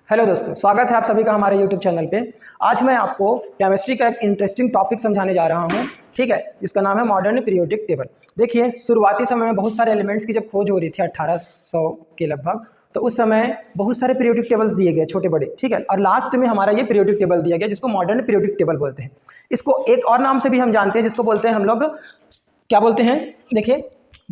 Hello दोस्तों, स्वागत है आप सभी का हमारे YouTube चैनल पे। आज मैं आपको केमिस्ट्री का एक इंटरेस्टिंग टॉपिक समझाने जा रहा हूँ, ठीक है। इसका नाम है मॉडर्न पीरियोडिक टेबल। देखिए, शुरुआती समय में बहुत सारे एलिमेंट्स की जब खोज हो रही थी 1800 के लगभग, तो उस समय बहुत सारे पीरियोडिक टेबल्स दिए गए छोटे बड़े, ठीक है। और लास्ट में हमारा ये पीरियोडिक टेबल दिया गया जिसको मॉडर्न पीरियोडिक टेबल बोलते हैं। इसको एक और नाम से भी हम जानते हैं जिसको बोलते हैं हम लोग, क्या बोलते हैं, देखिए,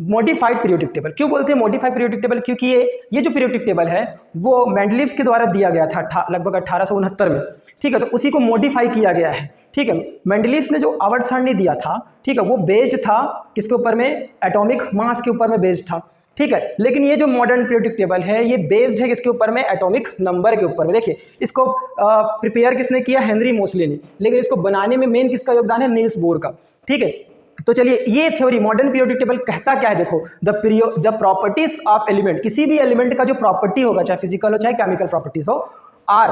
मॉडिफाइड पीरियोडिक टेबल। क्यों बोलते हैं मॉडिफाइड पीरियोडिक टेबल? क्योंकि ये जो पीरियोडिक टेबल है वो मेंडलीव्स के द्वारा दिया गया था लगभग 1869 में, ठीक है। तो उसी को मॉडिफाई किया गया है, ठीक है। मेंडलीव्स ने जो आवर्त सारणी दिया था, ठीक है, वो बेस्ड था किसके ऊपर में? एटॉमिक मास के ऊपर में बेस्ड था, ठीक है। लेकिन ये जो मॉडर्न पीरियोडिक टेबल है ये बेस्ड है किसके ऊपर में? एटॉमिक नंबर के ऊपर में। देखिए, इसको प्रिपेयर किसने किया? हेनरी मोसले ने। लेकिन इसको बनाने में मेन किसका योगदान है? नील्स बोर का, ठीक है। तो चलिए, ये थ्योरी मॉडर्न पीरियोडिक टेबल कहता क्या है? देखो, द प्रॉपर्टीज ऑफ एलिमेंट, किसी भी एलिमेंट का जो प्रॉपर्टी होगा, चाहे फिजिकल हो चाहे केमिकल प्रॉपर्टीज हो, आर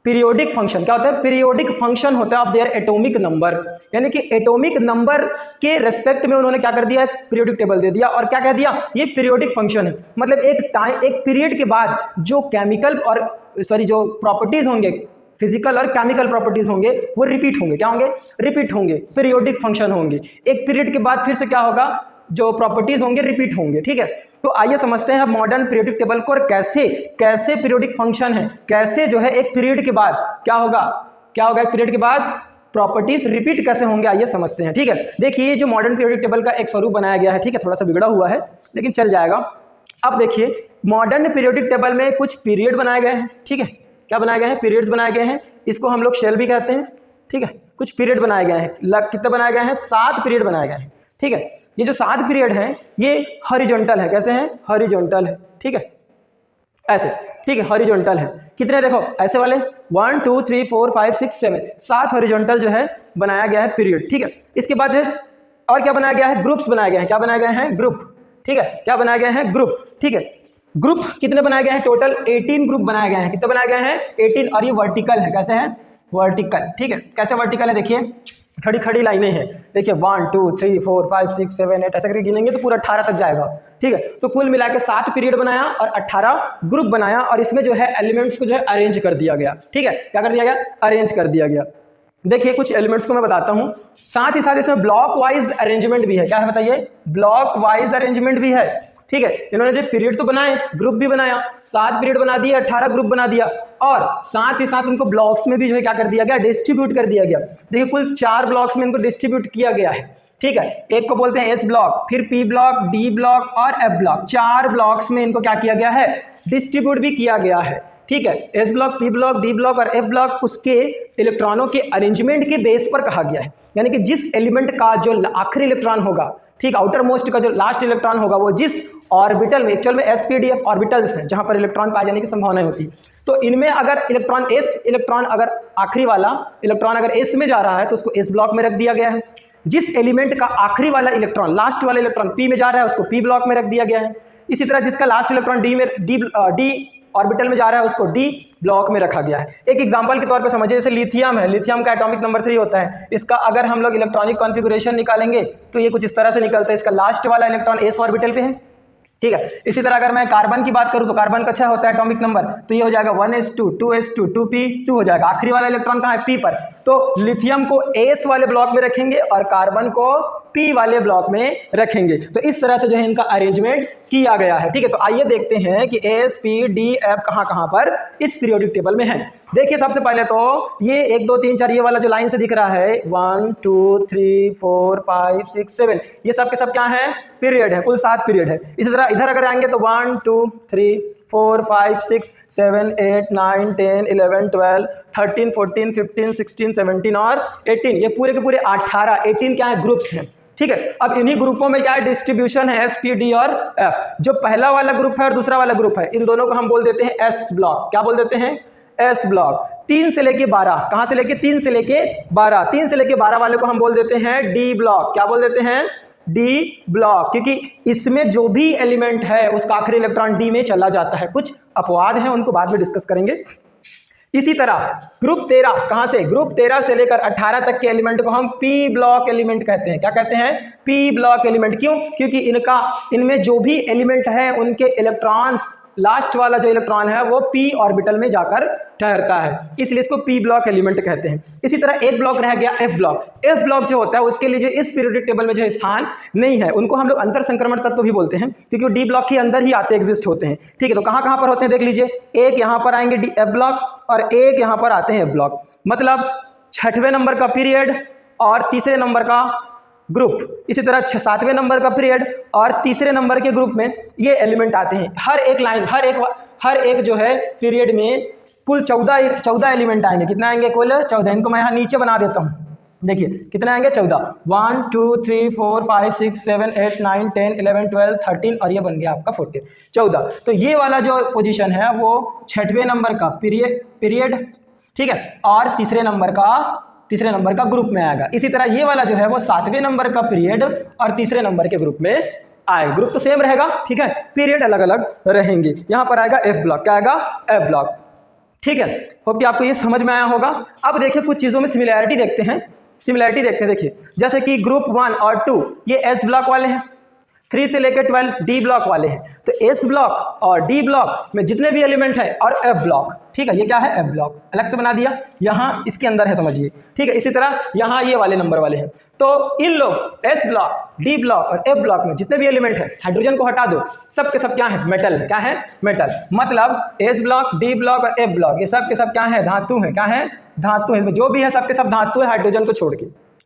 पीरियोडिक फंक्शन। क्या होता है? पीरियोडिक फंक्शन होता है ऑफ देयर एटॉमिक नंबर। यानी कि एटॉमिक नंबर के रेस्पेक्ट में उन्होंने क्या कर दिया? पीरियोडिक टेबल दे दिया। और क्या कह दिया? ये पीरियोडिक फंक्शन है। मतलब एक पीरियड के बाद जो केमिकल और जो प्रॉपर्टीज होंगे, फिजिकल और केमिकल प्रॉपर्टीज होंगे, वो रिपीट होंगे। क्या होंगे? रिपीट होंगे, पीरियोडिक फंक्शन होंगे। एक पीरियड के बाद फिर से क्या होगा? जो प्रॉपर्टीज होंगे रिपीट होंगे, ठीक है। तो आइए समझते हैं अब मॉडर्न पीरियोडिक टेबल को, और कैसे पीरियोडिक फंक्शन है, कैसे जो है एक पीरियड के बाद क्या होगा एक पीरियड के बाद प्रॉपर्टीज रिपीट कैसे होंगे, आइए समझते हैं, ठीक है। देखिए, जो मॉडर्न पीरियोडिक टेबल का एक स्वरूप बनाया गया है, ठीक है, थोड़ा सा बिगड़ा हुआ है लेकिन चल जाएगा। अब देखिए, मॉडर्न पीरियोडिक टेबल में कुछ पीरियड बनाए गए हैं, ठीक है। क्या बनाए गए हैं? पीरियड्स बनाए गए हैं। इसको हम लोग शेल भी कहते हैं, ठीक है। कुछ पीरियड बनाए गए हैं। कितने बनाए गए हैं? 7 पीरियड बनाए गए हैं, ठीक है। ये जो 7 पीरियड हैं ये हॉरिजॉन्टल है। कैसे हैं? हॉरिजॉन्टल है, ठीक है, ऐसे, ठीक है, हॉरिजॉन्टल है। कितने? देखो, ऐसे वाले 1 2 3 4 5 6 7 7 हॉरिजॉन्टल जो है बनाया गया है पीरियड, ठीक है। इसके बाद जो है और क्या बनाया गया है? ग्रुप्स बनाए गए हैं। क्या बनाए गए हैं? ग्रुप, ठीक है। क्या बनाए गए हैं? ग्रुप, ठीक है। ग्रुप कितने बनाए गए हैं? टोटल 18 ग्रुप बनाए गए हैं। कितने बनाए गए हैं? 18। और ये वर्टिकल है। कैसे है? वर्टिकल, ठीक है। कैसे वर्टिकल है? देखिए, खड़ी खड़ी लाइनें हैं। देखिए, 1 2 3 4 5 6 7 8 ऐसे करके गिनेंगे तो पूरा 18 तक जाएगा, ठीक है। तो कुल मिला के 7 पीरियड बनाया और 18 ग्रुप बनाया, और इसमें जो है एलिमेंट्स को जो है अरेंज कर दिया गया, ठीक है। क्या कर दिया गया? अरेंज कर दिया गया। देखिए, कुछ एलिमेंट्स को मैं बताता हूं, साथ ही साथ इसमें ब्लॉक वाइज अरेंजमेंट भी है। क्या है बताइए? ब्लॉक वाइज अरेंजमेंट भी है, ठीक है। इन्होंने जो पीरियड तो बनाए, ग्रुप भी बनाया, 7 पीरियड बना दिया, 18 ग्रुप बना दिया, और साथ ही साथ उनको ब्लॉक्स में भी जो है क्या कर दिया गया? डिस्ट्रीब्यूट कर दिया गया। देखिए, कुल 4 ब्लॉक्स में इनको डिस्ट्रीब्यूट किया गया है, ठीक है। एक को बोलते हैं एस ब्लॉक, फिर पी ब्लॉक, डी ब्लॉक और एफ ब्लॉक। 4 ब्लॉक्स में इनको क्या किया गया है? डिस्ट्रीब्यूट भी किया गया है, ठीक है। S block, P block, D block और एफ ब्लॉक उसके इलेक्ट्रॉनों के अरेंजमेंट के बेस पर कहा गया है। यानी कि जिस एलिमेंट का जो आखिरी इलेक्ट्रॉन होगा, ठीक, आउटर मोस्ट का जो लास्ट इलेक्ट्रॉन होगा, वो जिस ऑर्बिटल में, एक्चुअल में एसपीडीएफ ऑर्बिटल्स हैं जहां पर इलेक्ट्रॉन पाए जाने की संभावना होती है, तो इनमें अगर इलेक्ट्रॉन अगर आखिरी वाला इलेक्ट्रॉन अगर एस में जा रहा है तो उसको एस ब्लॉक में रख दिया गया है। जिस एलिमेंट का आखिरी वाला इलेक्ट्रॉन, लास्ट वाला इलेक्ट्रॉन पी में जा रहा है उसको पी ब्लॉक में रख दिया गया है। इसी तरह जिसका लास्ट इलेक्ट्रॉन डी ऑर्बिटल में जा रहा है उसको डी ब्लॉक में रखा गया है। एक एग्जांपल के तौर पे समझिए, जैसे लिथियम है, लिथियम का एटॉमिक नंबर 3 होता है। इसका अगर हम लोग इलेक्ट्रॉनिक कॉन्फ़िगरेशन निकालेंगे तो ये कुछ इस तरह से निकलता है। इसका लास्ट वाला इलेक्ट्रॉन एस ऑर्बिटल पे है, ठीक है। इसी तरह अगर मैं कार्बन की बात करूं तो कार्बन का 6 होता है एटॉमिक नंबर, तो ये हो जाएगा 1s2 2s2 2p2 हो जाएगा। आखिरी वाला इलेक्ट्रॉन कहाँ है? पी पर। तो लिथियम को एस वाले ब्लॉक में रखेंगे और कार्बन को पी वाले ब्लॉक में रखेंगे। तो इस तरह से जो है इनका अरेंजमेंट किया गया है, ठीक है। तो आइए देखते हैं कि एस पी डी एफ कहां पर इस पीरियोडिक टेबल में है। देखिए, सबसे पहले तो ये 1 2 3 4 ये वाला जो लाइन से दिख रहा है 1 2 3 4 5 6 7 ये सब के सब क्या है? पीरियड है। कुल 7 पीरियड है। इसी तरह इधर अगर आएंगे तो 1 2 3 4 5 6 7 8 9 10 11 12 13 14 15 16 17 और 18, ये पूरे के पूरे 18 क्या है? ग्रुप्स हैं, ठीक है। अब इन्हीं ग्रुपों में क्या है? डिस्ट्रीब्यूशन है, एस पी डी और एफ। जो पहला वाला ग्रुप है और दूसरा वाला ग्रुप है, इन दोनों को हम बोल देते हैं एस ब्लॉक। क्या बोल देते हैं? S block. 3 से लेके 12, कहां से लेके? 3 से लेके 12, 3 से लेके 12 वाले को हम बोल देते हैं डी ब्लॉक। क्या बोल देते हैं? डी ब्लॉक, क्योंकि इसमें जो भी एलिमेंट है उसका आखिरी इलेक्ट्रॉन डी में चला जाता है। कुछ अपवाद हैं, उनको बाद में डिस्कस करेंगे। इसी तरह ग्रुप 13, कहां से? ग्रुप 13 से लेकर 18 तक के एलिमेंट को हम पी ब्लॉक एलिमेंट कहते हैं। क्या कहते हैं? P block element. क्यों? क्योंकि इनमें जो भी एलिमेंट है उनके इलेक्ट्रॉन्स लास्ट वाला जो इलेक्ट्रॉन है वो p ऑर्बिटल में जाकर ठहरता है, इसलिए इसको p ब्लॉक एलिमेंट कहते हैं। इसी तरह एक ब्लॉक रह गया f ब्लॉक। f ब्लॉक जो होता है उसके लिए जो इस पीरियोडिक टेबल में जो स्थान नहीं है उनको हम लोग अंतर संक्रमण तत्व भी बोलते हैं, क्योंकि वो डी ब्लॉक के अंदर ही आते एग्जिस्ट होते हैं। ठीक है, तो कहाँ कहाँ पर होते हैं देख लीजिए, एक यहाँ पर आएंगे डी f ब्लॉक और एक यहाँ पर आते हैं f ब्लॉक। मतलब 6वें नंबर का पीरियड और तीसरे नंबर का ग्रुप, इसी तरह 7वें नंबर का पीरियड और तीसरे नंबर के ग्रुप में ये एलिमेंट आते हैं। हर एक लाइन हर एक जो है पीरियड में कुल 14 एलिमेंट आएंगे। कितना आएंगे? कुल 14। इनको मैं यहाँ नीचे बना देता हूँ, देखिए कितने आएंगे? 14। 1 2 3 4 5 6 7 8 9 10 11 12 13 और ये बन गया आपका 14, 14। तो ये वाला जो पोजीशन है वो 6वें नंबर का पीरियड, ठीक है, और तीसरे नंबर का ग्रुप में आएगा। इसी तरह ये वाला जो है वो 7वें नंबर का पीरियड और तीसरे नंबर के ग्रुप में आएगा। ग्रुप तो सेम रहेगा, ठीक है, पीरियड अलग अलग रहेंगे। यहाँ पर आएगा एफ ब्लॉक। क्या आएगा? F block. ठीक है, होप कि आपको ये समझ में आया होगा। अब देखिए कुछ चीज़ों में सिमिलैरिटी देखते हैं। देखिए जैसे कि ग्रुप 1 और 2 ये एस ब्लॉक वाले हैं, 3 से लेकर 12 डी ब्लॉक वाले हैं। तो एस ब्लॉक और डी ब्लॉक में जितने भी एलिमेंट है और एफ ब्लॉक, ठीक है, ये क्या है? एफ ब्लॉक अलग से बना दिया, यहाँ इसके अंदर है, समझिए। ठीक है, इसी तरह यहाँ ये वाले नंबर वाले हैं। तो इन लोग एस ब्लॉक, डी ब्लॉक और एफ ब्लॉक में जितने भी एलिमेंट है, हाइड्रोजन को हटा दो, सब के सब क्या है? मेटल है। क्या है? मेटल। मतलब एस ब्लॉक, डी ब्लॉक और एफ ब्लॉक ये सब के सब क्या है? धातु है। क्या है? धातु है। जो भी है सब के सब धातु है, हाइड्रोजन को छोड़ के।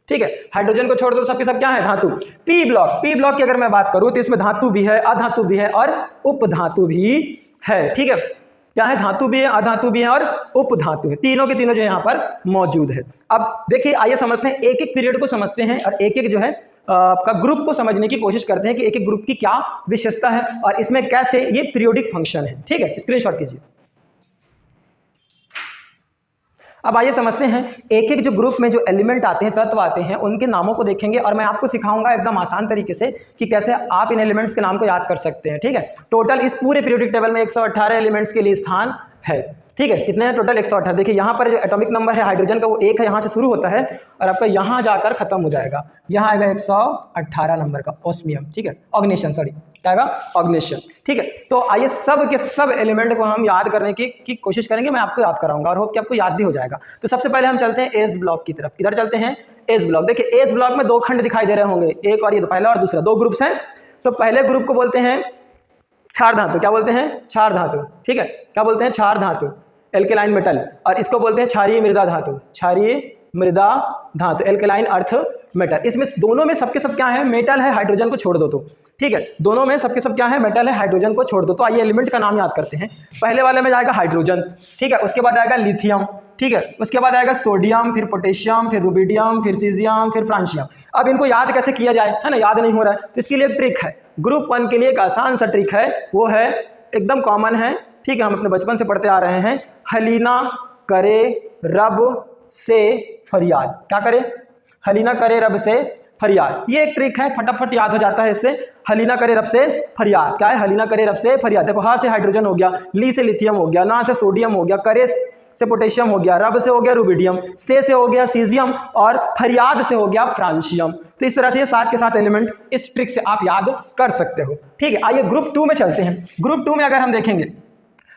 ठीक है, हाइड्रोजन को छोड़ दो, सबके सब क्या है? धातु। पी ब्लॉक की अगर मैं बात करूं तो इसमें धातु भी है, अधातु भी है और उपधातु भी है। ठीक है, क्या है? धातु भी है, अधातु भी है और उपधातु है। तीनों के तीनों जो यहाँ पर मौजूद है। अब देखिए, आइए समझते हैं, एक एक पीरियड को समझते हैं और एक एक जो है आपका ग्रुप को समझने की कोशिश करते हैं कि एक एक ग्रुप की क्या विशेषता है और इसमें कैसे ये पीरियोडिक फंक्शन है। ठीक है, स्क्रीनशॉट कीजिए। अब आइए समझते हैं, एक एक जो ग्रुप में जो एलिमेंट आते हैं, तत्व आते हैं, उनके नामों को देखेंगे और मैं आपको सिखाऊंगा एकदम आसान तरीके से कि कैसे आप इन एलिमेंट्स के नाम को याद कर सकते हैं। ठीक है, टोटल इस पूरे पीरियोडिक टेबल में 118 एलिमेंट्स के लिए स्थान है। ठीक है, कितने हैं टोटल? 118। देखिए यहाँ पर जो एटॉमिक नंबर है हाइड्रोजन का वो 1 है, यहाँ से शुरू होता है और आपका यहाँ जाकर खत्म हो जाएगा। यहाँ आएगा 118 नंबर का ऑस्मियम। ठीक है, ऑग्नेशन, सॉरी क्या आएगा? ऑग्नेशन। ठीक है, तो आइए सब के सब एलिमेंट को हम याद करने की कोशिश करेंगे। मैं आपको याद कराऊंगा और होप कि आपको याद भी हो जाएगा। तो सबसे पहले हम चलते हैं एस ब्लॉक की तरफ। किधर चलते हैं? S block. देखिए एस ब्लॉक में 2 खंड दिखाई दे रहे होंगे, एक और ये पहला और दूसरा, 2 ग्रुप्स हैं। तो पहले ग्रुप को बोलते हैं क्षार धातु। क्या बोलते हैं? क्षार धातु। ठीक है, क्या बोलते हैं? क्षार धातु, एल्केलाइन मेटल। और इसको बोलते हैं क्षारीय मृदा धातु। क्षारीय मृदा धातु, एल्केलाइन अर्थ मेटल। इसमें दोनों में सबके सब क्या है? मेटल है, हाइड्रोजन को छोड़ दो तो। ठीक है, दोनों में सबके सब क्या है? मेटल है, हाइड्रोजन को छोड़ दो तो। आइए एलिमेंट का नाम याद करते हैं। पहले वाले में जाएगा हाइड्रोजन, ठीक है, उसके बाद आएगा लिथियम, ठीक है, उसके बाद आएगा सोडियम, फिर पोटेशियम, फिर रुबिडियम, फिर सीजियम, फिर फ्रांसियम। अब इनको याद कैसे किया जाए, है ना, याद नहीं हो रहा है, तो इसके लिए एक ट्रिक है। ग्रुप 1 के लिए एक आसान सा ट्रिक है, वो है एकदम कॉमन है। ठीक है, हम अपने बचपन से पढ़ते आ रहे हैं। हलीना करे रब से फरियाद। क्या करे? हलीना करे रब से फरियाद। ये एक ट्रिक है, फटाफट याद हो जाता है इससे। हलीना करे रब से फरियाद। क्या है? हलीना करे रब से फरियाद। देखो, हा से हाइड्रोजन हो गया, ली से लिथियम हो गया, ना से सोडियम हो गया, करे से पोटेशियम हो गया, रब से हो गया रुबिडियम, से हो गया सीजियम और फरियाद से हो गया फ्रांसियम। तो इस तरह से ये 7 के 7 एलिमेंट इस ट्रिक से आप याद कर सकते हो। ठीक है, आइए ग्रुप 2 में चलते हैं। ग्रुप 2 में अगर हम देखेंगे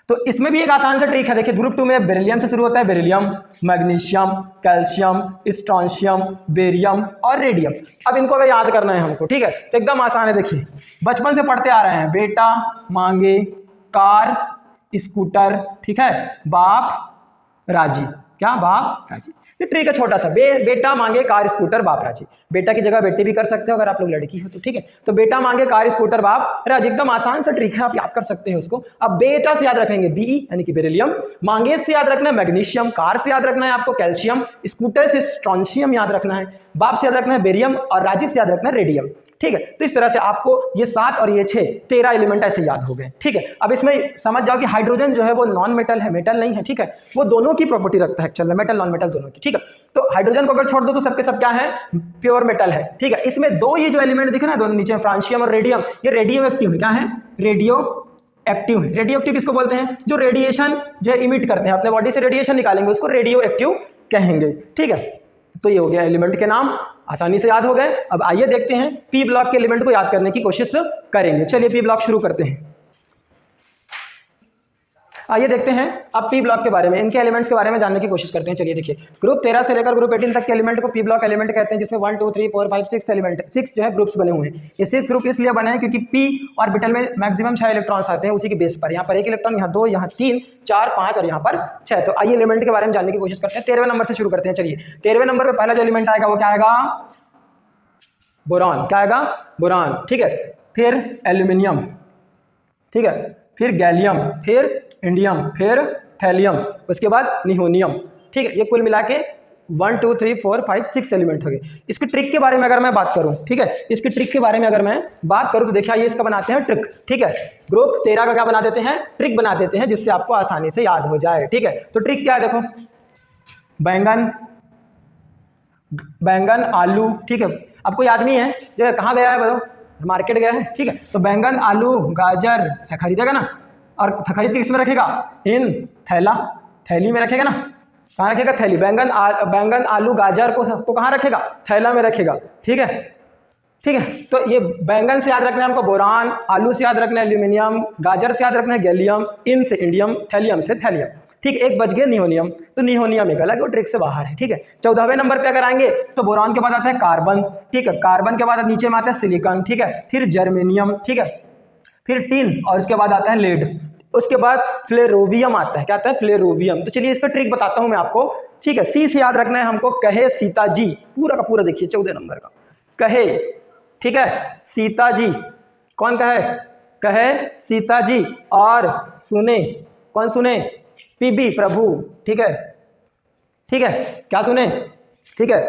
तो इसमें भी एक आसान सा ट्रिक है। देखिए ग्रुप 2 में बेरिलियम से शुरू होता है, beryllium, magnesium, calcium, strontium, barium और रेडियम। अब इनको अगर याद करना है हमको, ठीक है, तो एकदम आसान है। देखिए बचपन से पढ़ते आ रहे हैं, बेटा मांगे कार स्कूटर, ठीक है, बाप राजी। क्या? बाप राजी। ये ट्रिक है छोटा सा। बेटा मांगे कार स्कूटर बाप राजी। बेटा की जगह बेटी भी कर सकते हो अगर आप लोग लड़की हो तो। ठीक है, तो बेटा मांगे कार स्कूटर बाप राजी, एकदम आसान सा ट्रिक है, आप याद कर सकते हैं उसको। अब बेटा से याद रखेंगे बी यानी कि बेरिलियम, मांगे से याद रखना है मैग्नीशियम, कार से याद रखना है आपको कैल्शियम, स्कूटर से स्ट्रोंशियम याद रखना है, बाप से याद रखना है बेरियम और राजी से याद रखना है रेडियम। ठीक है, तो इस तरह से आपको ये 7 और ये 6 13 एलिमेंट ऐसे याद हो गए। ठीक है, अब इसमें समझ जाओ कि हाइड्रोजन जो है वो नॉन मेटल है, मेटल नहीं है। ठीक है, वो दोनों की प्रॉपर्टी रखता है एक्चुअली, मेटल नॉन मेटल दोनों की। ठीक है, तो हाइड्रोजन को अगर छोड़ दो तो सबके सब क्या है? प्योर मेटल है। ठीक है, इसमें 2 ये जो एलिमेंट दिख रहे हैं दोनों नीचे, फ्रांसियम और रेडियम, ये रेडियो एक्टिव है। क्या है? रेडियो एक्टिव है। रेडियो एक्टिव किसको बोलते हैं? जो रेडिएशन जो है इमिट करते हैं, अपने बॉडी से रेडिएशन निकालेंगे उसको रेडियो एक्टिव कहेंगे। ठीक है, तो ये हो गया एलिमेंट के नाम, आसानी से याद हो गए। अब आइए देखते हैं पी ब्लॉक के एलिमेंट को याद करने की कोशिश करेंगे। चलिए पी ब्लॉक शुरू करते हैं। आइए देखते हैं अब पी ब्लॉक के बारे में, इनके एलिमेंट्स के बारे में जानने की कोशिश करते हैं। चलिए देखिए, ग्रुप 13 से लेकर ग्रुप 18 तक के एलिमेंट को पी ब्लॉक एलिमेंट कहते हैं, जिसमें 1 2 3 4 5 6 एलिमेंट, 6 जो है ग्रुप्स बने हुए हैं। ये 6 ग्रुप इसलिए बने हैं क्योंकि पी ऑर्बिटल में मैक्सिमम 6 इलेक्ट्रॉन्स आते हैं उसी के बेस पर। यहाँ पर 1 इलेक्ट्रॉन, यहाँ 2, यहाँ 3, 4, 5 और यहाँ पर 6। तो आइए एलिमेंट के बारे में जानने की कोशिश करते हैं। 13वें नंबर से शुरू करते हैं। चलिए 13वें नंबर पर पहला जो एलिमेंट आएगा वो क्या आएगा? बोरॉन। क्या आएगा? बोरॉन। ठीक है, फिर एल्यूमिनियम, ठीक है, फिर गैलियम, फिर इंडियम, फिर थैलियम, उसके बाद नियोनियम। ठीक है, ये कुल मिला के 1 2 3 4 5 6 एलिमेंट हो गए। इसकी ट्रिक के बारे में अगर मैं बात करूं, ठीक है, इसकी ट्रिक के बारे में अगर मैं बात करूं तो देखिए ये इसका बनाते हैं ट्रिक। ठीक है, ग्रुप 13 का क्या बना देते हैं? ट्रिक बना देते हैं, जिससे आपको आसानी से याद हो जाए। ठीक है, तो ट्रिक क्या है? देखो, बैंगन आलू। ठीक है, अब कोई आदमी है जो कहाँ गया है बताओ? मार्केट गया है। ठीक है, तो बैंगन आलू गाजर खरीदेगा ना, और खरीद के किसमें रखेगा? इन थैली में रखेगा ना। कहाँ रखेगा? थैली। बैंगन आलू गाजर को कहाँ रखेगा? थैला में रखेगा। ठीक है, ठीक है, तो ये बैंगन से याद रखना है हमको बोरान, आलू से याद रखना है एल्यूमिनियम, गाजर से याद रखना है गैलियम, इन से इंडियम, थैलियम से थैलियम। ठीक, एक बच गया नियोनियम, तो नियोनियम एक अलग, वो ट्रिक से बाहर है। ठीक है, 14वें नंबर पे अगर आएंगे तो बोरान के बाद आता है कार्बन। ठीक है, कार्बन के बाद नीचे में आता है सिलिकॉन। ठीक है, फिर जर्मेनियम, ठीक है, फिर टिन, और उसके बाद आता है लेड, उसके बाद फ्लेरोवियम आता है। क्या आता है? फ्लेरोवियम। तो चलिए इसका ट्रिक बताता हूं मैं आपको। ठीक है, सी से याद रखना है हमको, कहे सीता जी, पूरा का पूरा देखिए 14 नंबर का कहे। ठीक है, सीता जी, कौन कहे? कहे सीता जी, और सुने, कौन सुने? पीबी, प्रभु। ठीक है, ठीक है, क्या सुने? ठीक है,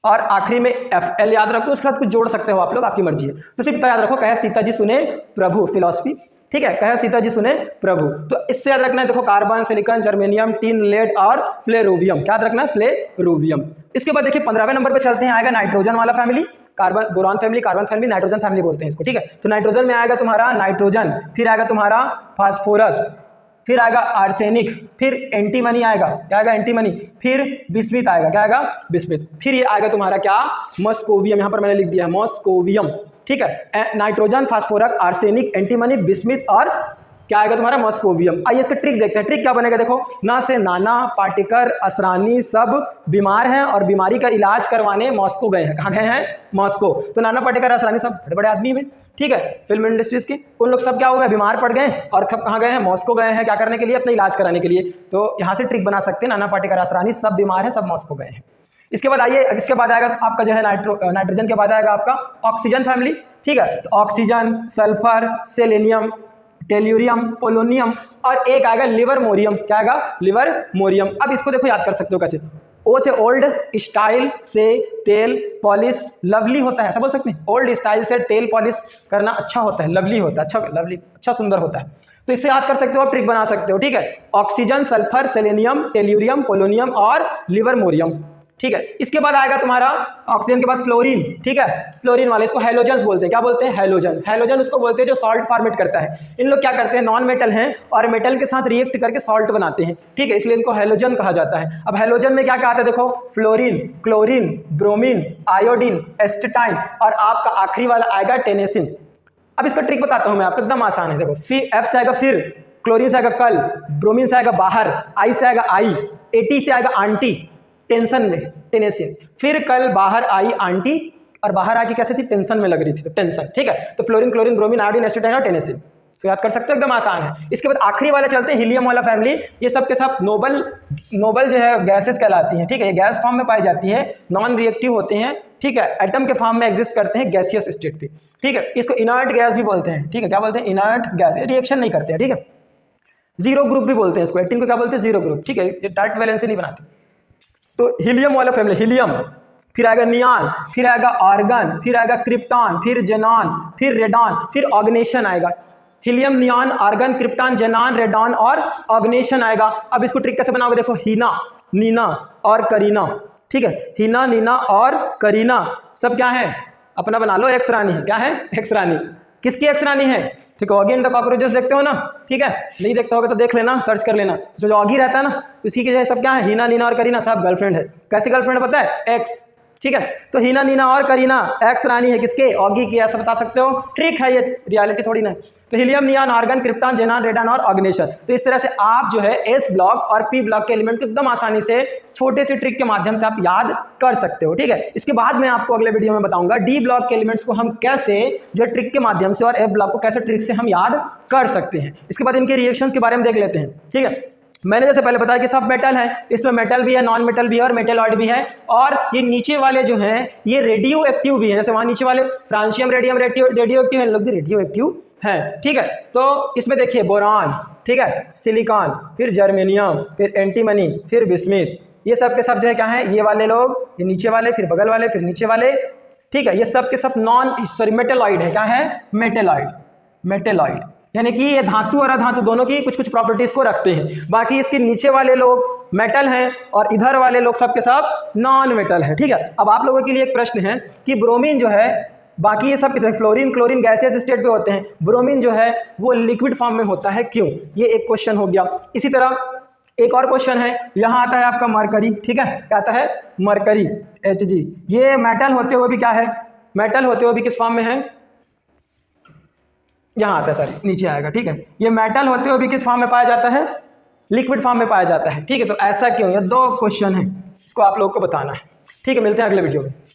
और आखिरी में FL याद रखो, उसके साथ कुछ जोड़ सकते हो आप लोग, आपकी मर्जी है। तो सिर्फ याद रखो, कहे सीता जी सुने प्रभु, फिलॉसफी। ठीक है, कहे सीता जी सुने प्रभु। तो इससे याद रखना है, देखो, carbon, silicon, germanium, tin, lead और फ्लेरोवियम। क्या याद रखना है? फ्लेरोवियम। इसके बाद देखिए 15वें नंबर पे चलते हैं, आएगा नाइट्रोजन वाला family. Carbon, boron family, carbon family, nitrogen family बोलते हैं इसको। ठीक है, तो नाइट्रोजन में आएगा तुम्हारा नाइट्रोजन, फिर आएगा तुम्हारा फास्फोरस, फिर आएगा आर्सेनिक, फिर एंटीमनी आएगा। क्या आएगा? एंटीमनी, फिर बिस्मिथ आएगा। क्या आएगा? बिस्मिथ। फिर ये आएगा तुम्हारा क्या? मस्कोवियम। यहाँ पर मैंने लिख दिया है मस्कोवियम। ठीक है, nitrogen, phosphorus, arsenic, antimony, bismuth और क्या आएगा तुम्हारा? मस्कोवियम। आइए इसका ट्रिक देखते हैं। ट्रिक क्या बनेगा? देखो, ना से नाना, पाटेकर, असरानी सब बीमार हैं और बीमारी का इलाज करवाने मॉस्को गए हैं। कहाँ गए हैं? मॉस्को। तो नाना, पाटेकर, असरानी सब बड़े बड़े आदमी में, ठीक है, फिल्म इंडस्ट्रीज के, उन लोग सब क्या हो गए? बीमार पड़ गए और कब कहाँ गए हैं? मॉस्को गए हैं। क्या करने के लिए? अपना इलाज कराने के लिए। तो यहाँ से ट्रिक बना सकते हैं, नाना, पाटेकर, असरानी सब बीमार हैं, सब मॉस्को गए हैं। इसके बाद आइए, इसके बाद आएगा आपका जो है नाइट्रोजन के बाद आएगा आपका ऑक्सीजन फैमिली। ठीक है, तो oxygen, sulphur, selenium, tellurium, polonium और एक आएगा लिवरमोरियम। क्या आएगा? लिवरमोरियम। अब इसको देखो याद कर सकते हो कैसे? ओ से ओल्ड, स्टाइल से तेल पॉलिश, लवली होता है, ऐसा बोल सकते हैं। ओल्ड स्टाइल से तेल पॉलिश करना अच्छा होता है, लवली होता है, अच्छा, लवली, अच्छा, सुंदर होता है। तो इससे याद कर सकते हो, ट्रिक बना सकते हो। ठीक है, oxygen, sulphur, selenium, tellurium, polonium और लिवरमोरियम। ठीक है, इसके बाद आएगा तुम्हारा ऑक्सीजन के बाद फ्लोरीन। ठीक है, फ्लोरीन वाले, इसको हैलोजन्स बोलते हैं। क्या बोलते हैं? हैलोजन। हैलोजन उसको बोलते हैं जो सॉल्ट फॉर्मेट करता है। इन लोग क्या करते हैं? नॉन मेटल हैं और मेटल के साथ रिएक्ट करके सॉल्ट बनाते हैं। ठीक है, इसलिए इनको हैलोजन कहा जाता है। अब हैलोजन में क्या क्या आता है? देखो, fluorine, chlorine, bromine, iodine, astatine और आपका आखिरी वाला आएगा टेनेसिन। अब इसका ट्रिक बताता हूं मैं आपको, एकदम आसान है। देखो, F से आएगा फिर, क्लोरीन से आएगा कल, ब्रोमीन से आएगा बाहर, आई से आएगा आई, एटी से आएगा आंटी, टेंशन में, टेनेसिन, फिर कल, बाहर आई, आंटी, और बाहर आके कैसे थी? टेंशन में लग रही थी, तो टेंशन। ठीक है, तो fluorine, chlorine, bromine, iodine, astatine और टेनेसिन। तो याद कर सकते हो, एकदम आसान है। इसके बाद आखिरी वाले चलते हैं, हीलियम वाला फैमिली। ये सब के सब नोबल जो है गैसेस कहलाती हैं। ठीक है, ये गैस फॉर्म में पाई जाती है, नॉन रिएक्टिव होते हैं। ठीक है, एटम के फॉर्म में एग्जिस्ट करते हैं गैसियस स्टेट पे। ठीक है, इसको इनर्ट गैस भी बोलते हैं। ठीक है, क्या बोलते हैं? इनर्ट गैस, रिएक्शन नहीं करते हैं। ठीक है, जीरो ग्रुप भी बोलते हैं इसको, 18 को क्या बोलते हैं? Zero group. ठीक है, ये डायरेक्ट वैलेंसी नहीं बनाते। तो हीलियम वाला फैमिली, हीलियम, फिर आएगा नियान, फिर आएगा आर्गन, फिर आएगा क्रिप्टॉन, फिर जेनॉन, फिर रेडॉन, फिर ऑग्नेशन आएगा। Helium, neon, argon, krypton, xenon, radon और ऑग्नेशन आएगा। अब इसको ट्रिक कैसे बनाओगे? देखो, हीना, नीना और करीना। ठीक है, हीना, नीना और करीना सब क्या है? अपना बना लो, एक्स रानी है। क्या है? एक्स रानी। किसकी एक्स रानी है? ठीक है, ऑगी एंड द कॉकरोचेस देखते हो ना? ठीक है, नहीं देखते होगे तो देख लेना, सर्च कर लेना। जो ऑगी रहता है ना, उसी के जैसे सब क्या है? हीना, नीना और करीना सब गर्लफ्रेंड है। कैसी गर्लफ्रेंड पता है? एक्स। ठीक है। तो हीना, नीना और करीना एक्स रानी है किसके? ऑगी की। ऐसा बता सकते हो, ट्रिक है ये, रियलिटी थोड़ी ना। तो helium, neon, argon, krypton, जेनान, radon और ऑर्गेनेशन। तो इस तरह से आप जो है एस ब्लॉक और पी ब्लॉक के एलिमेंट को एकदम आसानी से छोटे से ट्रिक के माध्यम से आप याद कर सकते हो, ठीक है। इसके बाद मैं आपको अगले वीडियो में बताऊंगा डी ब्लॉक के एलिमेंट्स को हम कैसे जो ट्रिक के माध्यम से और एफ ब्लॉक को कैसे ट्रिक से हम याद कर सकते हैं। इसके बाद इनके रिएक्शंस के बारे में देख लेते हैं, ठीक है। मैंने जैसे पहले बताया कि सब मेटल है, इसमें मेटल भी है, नॉन मेटल भी है और मेटेलॉइड भी है। और ये नीचे वाले जो हैं ये रेडियो एक्टिव भी है, जैसे वहां नीचे वाले फ्रांसियम, रेडियम रेडियो एक्टिव है, लोग भी रेडियो एक्टिव है, ठीक है। तो इसमें देखिए बोरान, ठीक है, सिलिकॉन, फिर जर्मेनियम, फिर एंटीमनी, फिर बिस्मिथ, ये सब के सब जो है क्या है, ये वाले लोग, ये नीचे वाले, फिर बगल वाले, फिर नीचे वाले, ठीक है। ये सब के सब नॉन सॉरी मेटेलॉइड है, क्या है? मेटेलॉइड, मेटेलॉइड यानी कि ये धातु और अधातु दोनों की कुछ कुछ प्रॉपर्टीज को रखते हैं। बाकी इसके नीचे वाले लोग मेटल हैं और इधर वाले लोग सब के सब नॉन मेटल है, ठीक है। अब आप लोगों के लिए एक प्रश्न है कि ब्रोमीन जो है, बाकी ये सब किसी फ्लोरीन क्लोरीन गैसियस स्टेट पे होते हैं, ब्रोमीन जो है वो लिक्विड फॉर्म में होता है, क्यों? ये एक क्वेश्चन हो गया। इसी तरह एक और क्वेश्चन है, यहाँ आता है आपका मरकरी, ठीक है, क्या आता है? Mercury, Hg। ये मेटल होते हुए भी क्या है? मेटल होते हुए भी किस फॉर्म में है? यहाँ आता है, सॉरी नीचे आएगा, ठीक है। ये मेटल होते हुए भी किस फॉर्म में पाया जाता है? लिक्विड फॉर्म में पाया जाता है, ठीक है। तो ऐसा क्यों? ये दो क्वेश्चन है, इसको आप लोग को बताना है, ठीक है। मिलते हैं अगले वीडियो में।